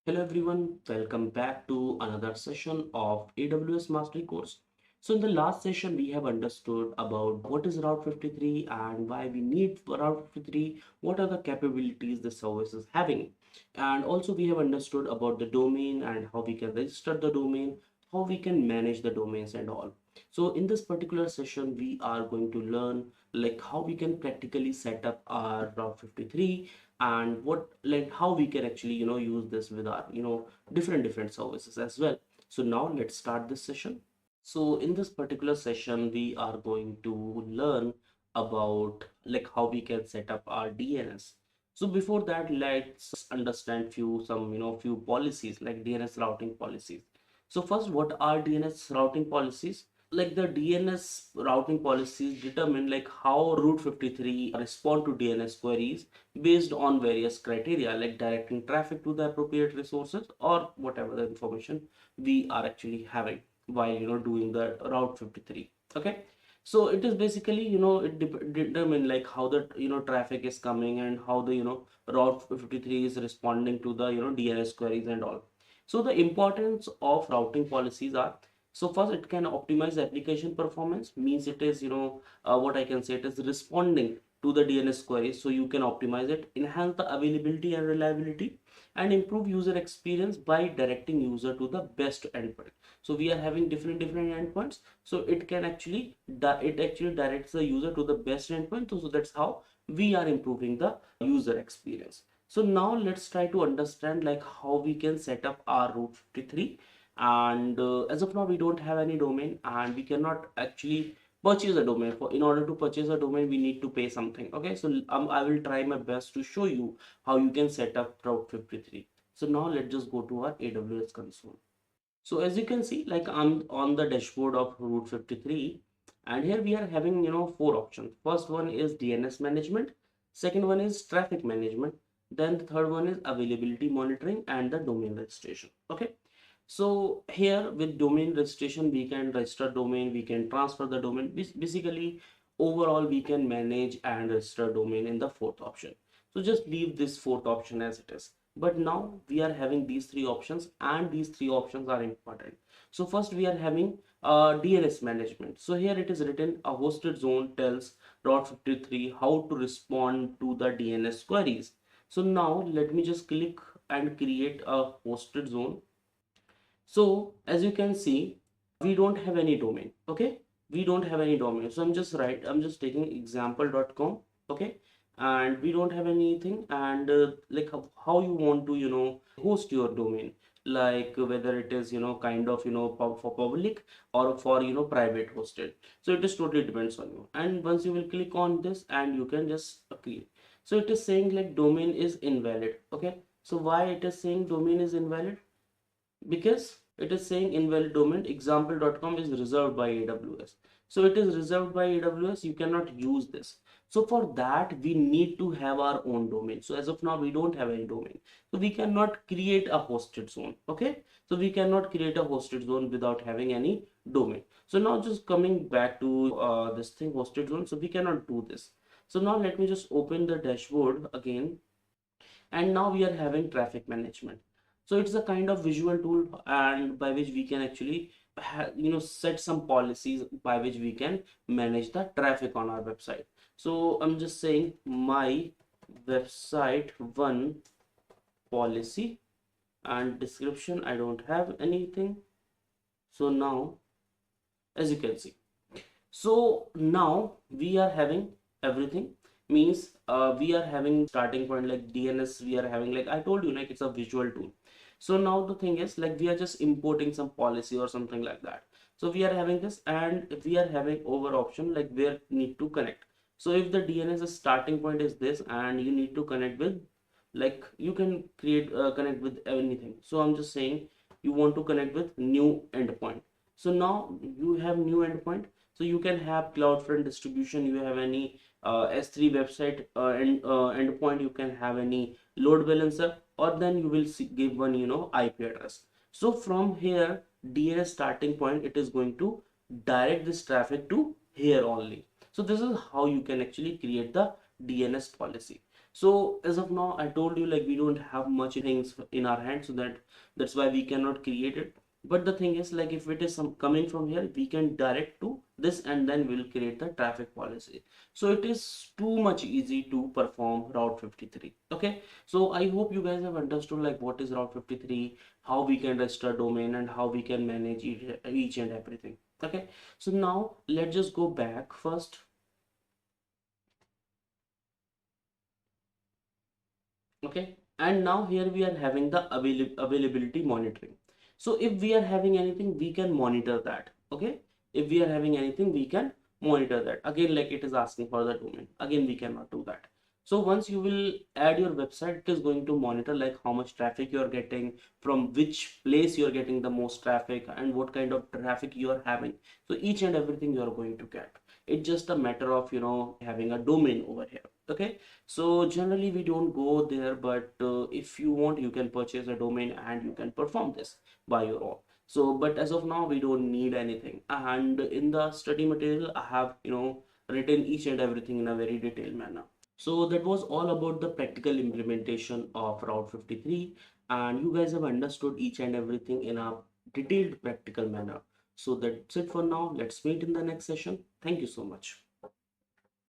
Hello everyone, welcome back to another session of AWS Mastery course. So in the last session we have understood about what is Route 53 and why we need Route 53, what are the capabilities the service is having. And also we have understood about the domain and how we can register the domain, how we can manage the domains and all. So in this particular session we are going to learn like how we can practically set up our Route 53 and what like how we can actually use this with our different services as well. So now let's start this session. So in this particular session we are going to learn about like how we can set up our DNS. So before that, let's understand few policies like DNS routing policies. So first, what are DNS routing policies? Like the DNS routing policies determine like how Route 53 respond to DNS queries based on various criteria like directing traffic to the appropriate resources or whatever the information we are actually having while doing the Route 53. Okay, so it is basically it determine like how the traffic is coming and how the Route 53 is responding to the DNS queries and all. So the importance of routing policies are, so first it can optimize application performance, means it is what I can say, it is responding to the DNS queries, so you can optimize it, enhance the availability and reliability, and improve user experience by directing user to the best endpoint. So we are having different endpoints, so it can actually it actually directs the user to the best endpoint. So that's how we are improving the user experience. So now let's try to understand like how we can set up our Route 53. And as of now we don't have any domain and we cannot actually purchase a domain. For in order to purchase a domain we need to pay something. Okay, so I will try my best to show you how you can set up Route 53. So now let's just go to our AWS console. So as you can see, like I'm on the dashboard of Route 53, and here we are having four options. First one is DNS management, second one is traffic management, then the third one is availability monitoring and the domain registration. Okay, so here with domain registration we can register domain, we can transfer the domain. Basically overall we can manage and register domain in the fourth option. So just leave this fourth option as it is. But now we are having these three options and these three options are important. So first we are having DNS management. So here it is written, a hosted zone tells Route 53 how to respond to the DNS queries. So now let me just click and create a hosted zone. So as you can see, we don't have any domain. Okay, we don't have any domain. So I'm just taking example.com. Okay, and we don't have anything. And like how you want to host your domain, like whether it is kind of for public or for private hosted. So it is totally depends on you. And once you will click on this and you can just create. So it is saying like domain is invalid. Okay, so why it is saying domain is invalid? Because it is saying invalid domain example.com is reserved by AWS. So it is reserved by AWS, you cannot use this. So for that we need to have our own domain. So as of now we don't have any domain, so we cannot create a hosted zone. Okay, so we cannot create a hosted zone without having any domain. So now just coming back to this thing hosted zone, so we cannot do this. So now let me just open the dashboard again, and now we are having traffic management. So it's a kind of visual tool and by which we can actually set some policies by which we can manage the traffic on our website. So I'm just saying my website one policy, and description I don't have anything. So now as you can see, so now we are having everything, means we are having starting point like DNS, we are having, like I told you, like it's a visual tool. So now the thing is like we are just importing some policy or something like that. So we are having this and we are having over option like where need to connect. So if the DNS is starting point is this and you need to connect with, like you can create connect with anything. So I'm just saying you want to connect with new endpoint. So now you have new endpoint, so you can have CloudFront distribution, you have any S3 website and endpoint, you can have any load balancer, or then you will see, give one IP address. So from here DNS starting point, it is going to direct this traffic to here only. So this is how you can actually create the DNS policy. So as of now, I told you like we don't have much things in our hands, so that's why we cannot create it. But the thing is like if it is some coming from here, we can direct to this and then we'll create the traffic policy. So it is too much easy to perform Route 53. Okay, so I hope you guys have understood like what is Route 53, how we can register domain, and how we can manage each and everything. Okay, so now let's just go back first. Okay, and now here we are having the availability monitoring. So if we are having anything, we can monitor that. Okay, if we are having anything, we can monitor that. Again, like it is asking for the domain, again we cannot do that. So once you will add your website, it is going to monitor like how much traffic you are getting, from which place you are getting the most traffic, and what kind of traffic you are having. So each and everything you are going to get. It's just a matter of having a domain over here. Okay, so generally we don't go there, but if you want, you can purchase a domain and you can perform this by your own. So but as of now we don't need anything, and in the study material I have written each and everything in a very detailed manner. So that was all about the practical implementation of Route 53, and you guys have understood each and everything in a detailed practical manner. So that's it for now. Let's meet in the next session. Thank you so much.